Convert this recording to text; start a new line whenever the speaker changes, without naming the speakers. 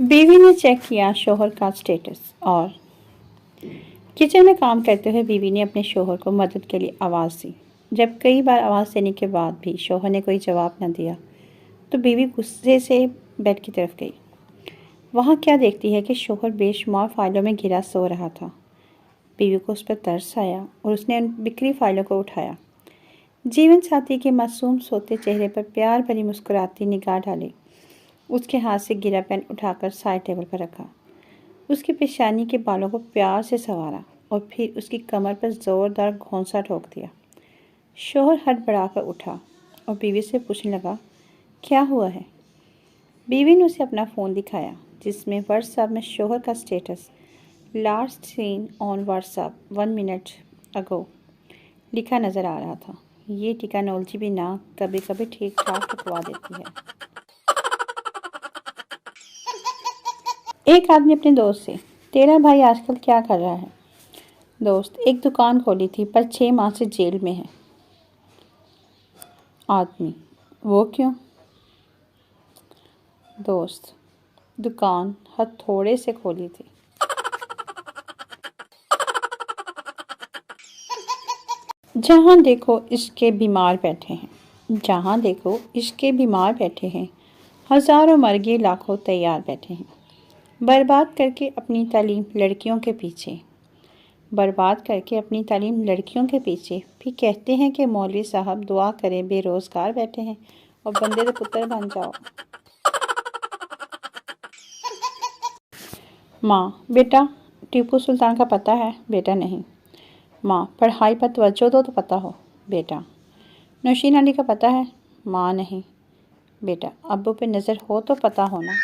बीवी ने चेक किया शोहर का स्टेटस और किचन में काम करते हुए बीवी ने अपने शोहर को मदद के लिए आवाज़ दी। जब कई बार आवाज़ देने के बाद भी शोहर ने कोई जवाब न दिया तो बीवी गुस्से से बेड की तरफ गई। वहाँ क्या देखती है कि शोहर बेशुमार फाइलों में घिरा सो रहा था। बीवी को उस पर तरस आया और उसने उन बिखरी फाइलों को उठाया। जीवन साथी के मासूम सोते चेहरे पर प्यार भरी मुस्कुराती निगाह डाली। उसके हाथ से गिरा पेन उठाकर साइड टेबल पर रखा। उसकी पेशानी के बालों को प्यार से संवारा और फिर उसकी कमर पर ज़ोरदार घोंसा ठोक दिया। शोहर हड़बड़ाकर उठा और बीवी से पूछने लगा, क्या हुआ है? बीवी ने उसे अपना फ़ोन दिखाया जिसमें व्हाट्सएप में शोहर का status last seen on WhatsApp 1 minute ago लिखा नज़र आ रहा था। ये टेक्नोलॉजी भी ना कभी कभी ठीक ठाक रुकवा देती है। एक आदमी अपने दोस्त से, तेरा भाई आजकल क्या कर रहा है? दोस्त, एक दुकान खोली थी पर 6 माह से जेल में है। आदमी, वो क्यों? दोस्त, दुकान हथौड़े से खोली थी। जहाँ देखो इसके बीमार बैठे हैं, जहाँ देखो इसके बीमार बैठे हैं। हज़ारों मर गए, लाखों तैयार बैठे हैं। बर्बाद करके अपनी तालीम लड़कियों के पीछे, बर्बाद करके अपनी तालीम लड़कियों के पीछे। फिर कहते हैं कि मौलवी साहब दुआ करें, बेरोज़गार बैठे हैं और बंदे के पुत्र बन जाओ। माँ, बेटा टीपू सुल्तान का पता है? बेटा नहीं। माँ, पढ़ाई पर तवज्जो दो तो पता हो। बेटा, नौशीन अली का पता है? माँ नहीं। बेटा, अब्बू पे नज़र हो तो पता होना।